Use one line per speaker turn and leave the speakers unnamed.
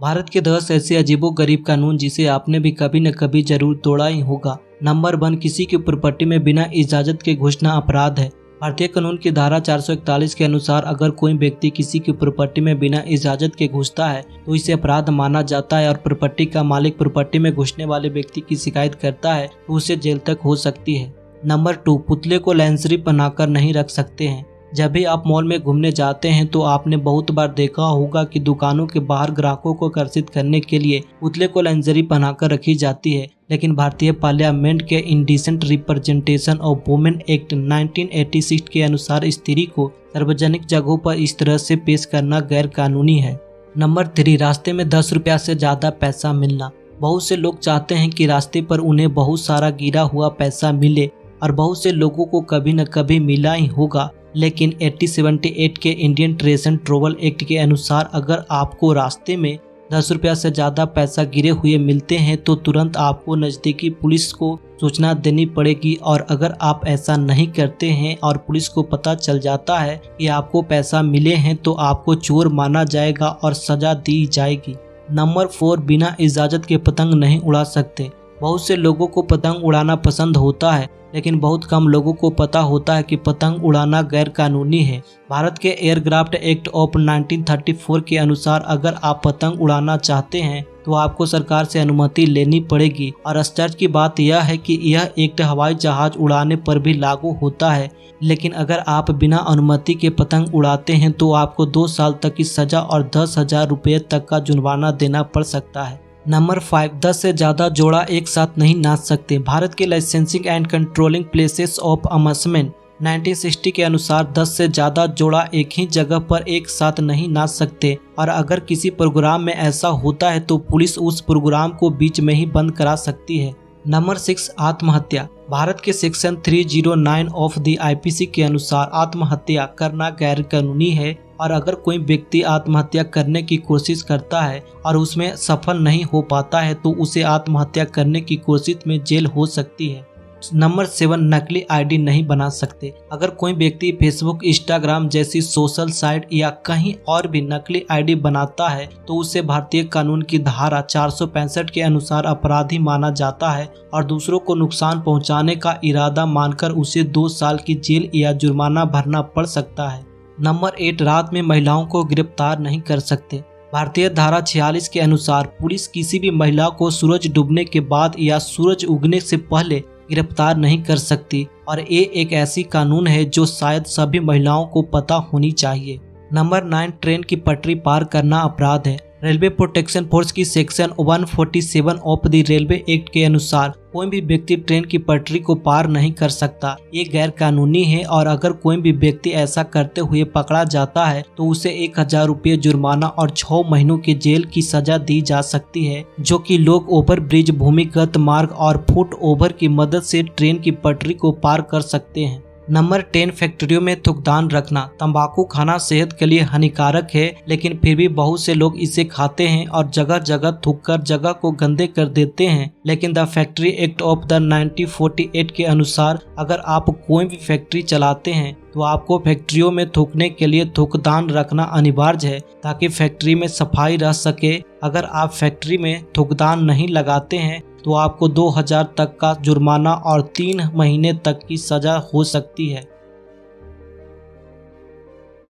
भारत के 10 ऐसे अजीबोगरीब कानून जिसे आपने भी कभी न कभी जरूर तोड़ा ही होगा। नंबर 1, किसी की प्रॉपर्टी में बिना इजाजत के घुसना अपराध है। भारतीय कानून की धारा 441 के अनुसार अगर कोई व्यक्ति किसी की प्रॉपर्टी में बिना इजाजत के घुसता है तो इसे अपराध माना जाता है और प्रॉपर्टी का मालिक प्रॉपर्टी में घुसने वाले व्यक्ति की शिकायत करता है तो उसे जेल तक हो सकती है। नंबर 2, पुतले को लेंसरी बनाकर नहीं रख सकते हैं। जब भी आप मॉल में घूमने जाते हैं तो आपने बहुत बार देखा होगा कि दुकानों के बाहर ग्राहकों को आकर्षित करने के लिए पुतले को लेंसरी बनाकर रखी जाती है, लेकिन भारतीय पार्लियामेंट के indecent representation of women act 1986 के अनुसार स्त्री को सार्वजनिक जगहों पर इस तरह से पेश करना गैर कानूनी है। नंबर 3, रास्ते में 10 रुपया से ज्यादा पैसा मिलना। बहुत से लोग चाहते हैं कि रास्ते पर उन्हें बहुत सारा गिरा हुआ पैसा मिले और बहुत से लोगों को कभी न कभी मिला ही होगा, लेकिन 1878 के इंडियन ट्रेजर ट्रैवल एक्ट के अनुसार अगर आपको रास्ते में 10 रुपया से ज़्यादा पैसा गिरे हुए मिलते हैं तो तुरंत आपको नज़दीकी पुलिस को सूचना देनी पड़ेगी और अगर आप ऐसा नहीं करते हैं और पुलिस को पता चल जाता है कि आपको पैसा मिले हैं तो आपको चोर माना जाएगा और सज़ा दी जाएगी। नंबर 4, बिना इजाज़त के पतंग नहीं उड़ा सकते। बहुत से लोगों को पतंग उड़ाना पसंद होता है, लेकिन बहुत कम लोगों को पता होता है कि पतंग उड़ाना गैर कानूनी है। भारत के एयरक्राफ्ट एक्ट ऑफ 1934 के अनुसार अगर आप पतंग उड़ाना चाहते हैं तो आपको सरकार से अनुमति लेनी पड़ेगी और आश्चर्य की बात यह है कि यह एक्ट हवाई जहाज उड़ाने पर भी लागू होता है, लेकिन अगर आप बिना अनुमति के पतंग उड़ाते हैं तो आपको 2 साल तक की सजा और 10,000 रुपये तक का जुर्माना देना पड़ सकता है। नंबर 5, 10 से ज़्यादा जोड़ा एक साथ नहीं नाच सकते। भारत के licensing and controlling places of amusement 1960 के अनुसार 10 से ज़्यादा जोड़ा एक ही जगह पर एक साथ नहीं नाच सकते और अगर किसी प्रोग्राम में ऐसा होता है तो पुलिस उस प्रोग्राम को बीच में ही बंद करा सकती है। नंबर 6, आत्महत्या। भारत के सेक्शन 309 ऑफ द आईपीसी के अनुसार आत्महत्या करना गैर कानूनी है और अगर कोई व्यक्ति आत्महत्या करने की कोशिश करता है और उसमें सफल नहीं हो पाता है तो उसे आत्महत्या करने की कोशिश में जेल हो सकती है। नंबर 7, नकली आईडी नहीं बना सकते। अगर कोई व्यक्ति फेसबुक, इंस्टाग्राम जैसी सोशल साइट या कहीं और भी नकली आईडी बनाता है तो उसे भारतीय कानून की धारा 465 के अनुसार अपराधी माना जाता है और दूसरों को नुकसान पहुंचाने का इरादा मानकर उसे 2 साल की जेल या जुर्माना भरना पड़ सकता है। नंबर 8, रात में महिलाओं को गिरफ्तार नहीं कर सकते। भारतीय धारा 46 के अनुसार पुलिस किसी भी महिला को सूरज डूबने के बाद या सूरज उगने से पहले गिरफ्तार नहीं कर सकती और ये एक ऐसी कानून है जो शायद सभी महिलाओं को पता होनी चाहिए। नंबर 9, ट्रेन की पटरी पार करना अपराध है। रेलवे प्रोटेक्शन फोर्स की section 147 of the railway act के अनुसार कोई भी व्यक्ति ट्रेन की पटरी को पार नहीं कर सकता। ये गैर कानूनी है और अगर कोई भी व्यक्ति ऐसा करते हुए पकड़ा जाता है तो उसे 1,000 रुपये जुर्माना और 6 महीनों की जेल की सजा दी जा सकती है, जो कि लोग ओवर ब्रिज, भूमिगत मार्ग और फुट ओवर की मदद से ट्रेन की पटरी को पार कर सकते हैं। नंबर 10, फैक्ट्रियों में थूकदान रखना। तंबाकू खाना सेहत के लिए हानिकारक है, लेकिन फिर भी बहुत से लोग इसे खाते हैं और जगह जगह थूककर जगह को गंदे कर देते हैं। लेकिन the factory act of the 1948 के अनुसार अगर आप कोई भी फैक्ट्री चलाते हैं तो आपको फैक्ट्रियों में थूकने के लिए थूकदान रखना अनिवार्य है ताकि फैक्ट्री में सफाई रह सके। अगर आप फैक्ट्री में थूकदान नहीं लगाते हैं तो आपको 2,000 तक का जुर्माना और 3 महीने तक की सजा हो सकती है।